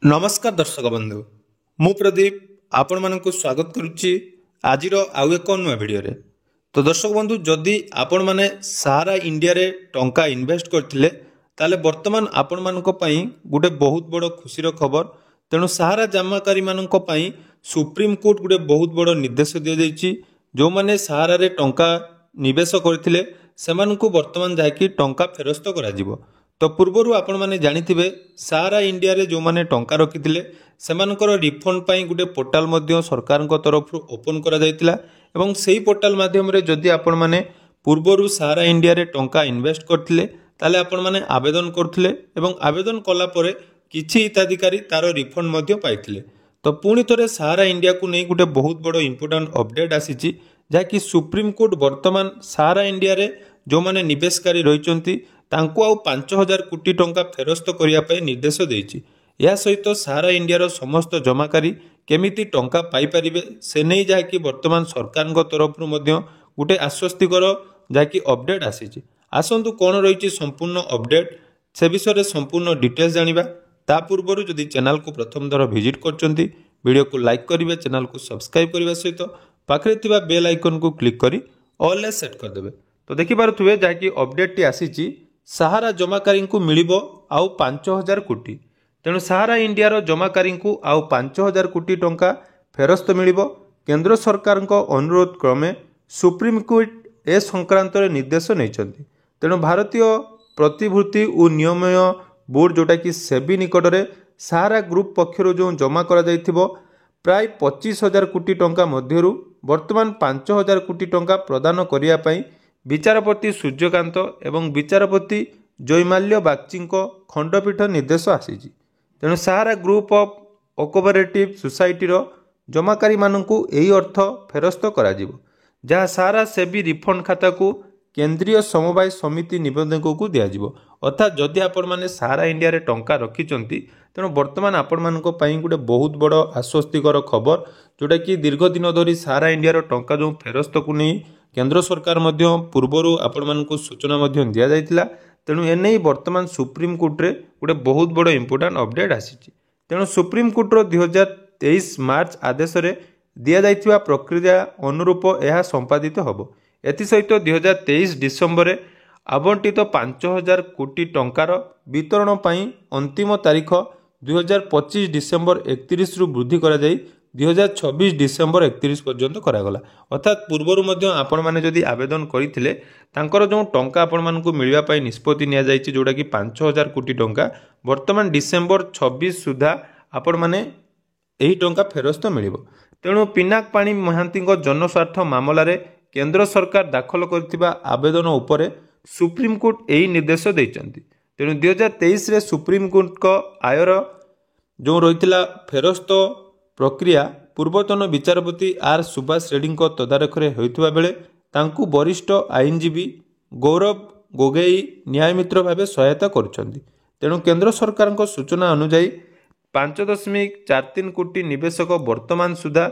नमस्कार दर्शक बंधु मु प्रदीप आपण मानक स्वागत करुच्ची आज आउ एक नुआ भिडियो तो दर्शक बंधु जदि आपण माने सारा इंडिया रे टंका इन्वेस्ट करथिले ताले वर्तमान आपण मानक पई गुटे बहुत बड़ खुशीर खबर। तेणु सारा जमाकारी मानक पई सुप्रीम कोर्ट गुटे बहुत बड़ निर्देश दिया जायछि। जो माने सारा रे टंका निवेश करथिले सेमानकु वर्तमान जाकी टंका फेरस्त करा जिवो। तो पूर्वर आपण मैंने जानिथिबे सारा इंडिया रे जो माने टंका रखिथिले सेमानकर रिफंड पाई गुटे पोर्टाल मध्य सरकार तरफ ओपन करा जायतिला एवं सेही पोर्टाल माध्यम रे जदि आपण माने पूर्वर सारा इंडिया रे टंका इन्वेस्ट करथिले ताले आपण माने आवेदन करथिले एवं आवेदन कला परे किछि हिताधिकारी तार रिफंड मध्य पाइथिले। तो पुणी थरे सारा इंडिया को नहीं गुटे बहुत बड़ इंपोर्टेंट अपडेट आसीछि जाकि सुप्रीम कोर्ट वर्तमान सारा इंडिया रे जो माने निवेशकारी रहिचंती तांको आउ 5000 कोटी टंका फेरस्त करिया पय निर्देश देइछि। या सहित सारा इंडिया रो समस्त जमाकारी केमिति टंका पाई परिबे से नै जाकि वर्तमान सरकार तरफ मध्य गुटे आश्वस्तिकर जाकि अपडेट आसीछि। आसंतु कोन रहिछि संपूर्ण अपडेट से विषय संपूर्ण डिटेल्स जानिबा। ता पूर्व जदि चैनल को प्रथम थर विजिट करचंती वीडियो को लाइक करिवे, चैनल को सब्सक्राइब करबा सहित पाखरे थिबा बेल आइकन को क्लिक करी ऑल सेट कर देबे। तो देखि पारुथुबे जाकि अपडेट टी आसीछि सारा जमाकारी को मिलिबो आउ 5000 कोटी। तेणु सारा इंडिया रो जमाकारी को आउ 5000 कोटी टंका फेरस्त मिलिबो। केंद्र सरकार को अनुरोध क्रमे सुप्रीम कोर्ट ए संक्रांत निर्देश नैछंती। तेणु भारतीय प्रतिभूति और नियमय बोर्ड जोटा कि सेबी निकट में सारा ग्रुप पक्षर जो जमा करा जाइथिबो प्राय 25,000 कोटी टंका मध्यरु वर्तमान 5,000 कोटी टंका प्रदान करिया पई विचारपति सूर्यकांत एवं विचारपति जयमाल्य बागची खंडपीठ निर्देश आसीछि। तेणु सारा ग्रुप ऑफ कोऑपरेटिव सोसाइटी रो जमाकारी मानकु एही अर्थ फेरस्त करा जिवो, जहाँ सारा सेबी रिफंड खाता को केंद्रीय समवाय समिति निबंधक को दिया जिवो। अर्थात जदि आपण माने सारा इंडिया रे टंका रखिचंती तेणु वर्तमान आपण मानक पई गुटे बहुत बड़ आश्वस्तिकर खबर, जोटा कि दीर्घ दिन धरी सारा इंडिया रो टंका जो फेरस्त को नहीं केंद्र सरकार मध्य पूर्वर आपण मानकु सूचना मध्य दिया जायतिला। तेणु एने वर्तमान सुप्रीम कोर्ट रे गोटे बहुत बड़ इंपोर्टेंट अपडेट आसीछि। तेणु सुप्रीम कोर्ट रो 2023 मार्च आदेश रे दिया जायतिबा प्रक्रिया अनुरूप यह संपादित होबो। एथि सहित 2023 डिसेंबर रे आवंटित 5000 कोटी टंकार वितरण पई अंतिम तारीख 2025 डिसेंबर 31 रु वृद्धि करा जाई 2026 डिसेंबर 31 पर्यंत करागला। अर्थात पूर्वर मध्य आपण माने जदि आवेदन करथिले तांकर जो टंका आपण मानकु मिलवा पई निष्पत्ति निया जायछि जोटा कि 5000 कोटी टंका वर्तमान डिसेंबर 26 सुधा आपण माने एही टंका फेरस्त मिलिबो। तेणु पिनाक पाणी महांती जनस्वार्थ मामला रे केंद्र सरकार दाखल करथिबा आवेदन उपरे सुप्रीम कोर्ट एही निर्देश दैचंती। तेणु 2023 रे सुप्रीम कोर्ट को आयर जो रहितला फेरस्त प्रक्रिया पूर्वतन विचारपति आर सुभाष रेड्डी तदारख होता बेले तांकु वरिष्ठ आईनजीवी गौरव गोगोई न्यायमित्र भाव सहायता करुछंती। तेणु केंद्र सरकार को सूचना अनुसार 5.43 कोटी निवेशक वर्तमान सुधा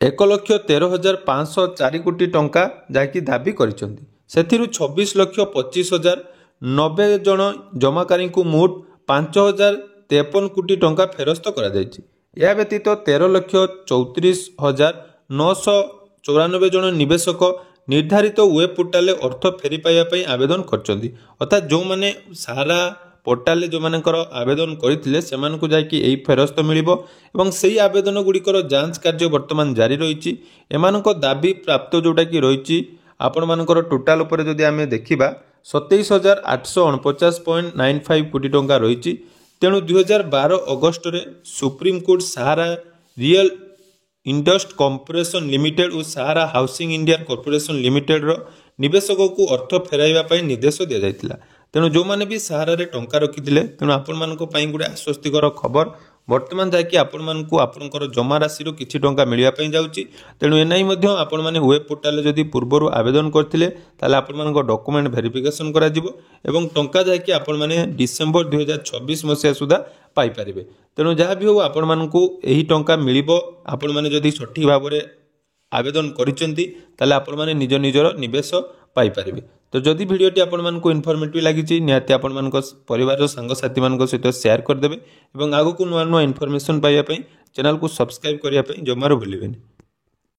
1,13,504 कोटी टंका जाकि दाबी करिसंती। सेथिरु 26,25,090 जन जमाकारी को मोट 5,053 कोटी टंका फेरस्त करा जायछि। या व्यतीत 13,34,994 जन निवेशक निर्धारित वेब पोर्टाल अर्थ फेरी पाइबा पई आवेदन करचंती। अर्थात जो माने सारा पोर्टाल जो मानकर आवेदन करथिले सेमानकु जायकि एही फेरस्त मिलिबो एवं सेही आवेदन गुड़िकर जांच कार्य वर्तमान जारी रहिछि। एमानक दाबी प्राप्त जोटा कि रहिछि आपण मानकर टोटाल ऊपर जदि आमे देखिबा 27,849.95 कोटी टंका रहिछि। तेणु 2012 अगस्ट रे सुप्रीम कोर्ट सहारा रियल इंडस्ट कॉर्पोरेशन लिमिटेड और सहारा हाउसिंग इंडिया कॉर्पोरेशन लिमिटेड रो निवेशक को अर्थ फेराइबा पई निर्देश दिया जायतिला। तेणु जो माने भी सहारा रे टंका रखिथिले तेणु आपण मानको पई गुडे आश्वस्तिकर खबर वर्तमान जाकि आपण मानकु आपनकर जमा राशि रो किछि टंका मिलिया पई जाउची। तेणु एनाई मध्य आपण माने वेब पोर्टाल जदि पूर्वरु आवेदन करथिले ताले आपण मानको डॉक्यूमेंट वेरिफिकेशन करा जिवो एवं टंका जाकि आपण माने डिसेंबर 2026 मसिया सुधा पाई परिबे। तेणु जहाँ भी हो आपण मानकु एही टंका मिलिबो। आपण माने जदि सठिक भाव रे आवेदन करिसेंती ताले आपण माने निज निजर निवेश पाई परिबे। तो जदि भिडियोटी आपको इनफर्मेटिव लगी निहाती आपण परिवार सांगसाथी मान सहित सेयार करदे और आगक नुआ नुआ इनफर्मेशन पाइबापी चैनल को सब्सक्राइब करने जमार भूलें।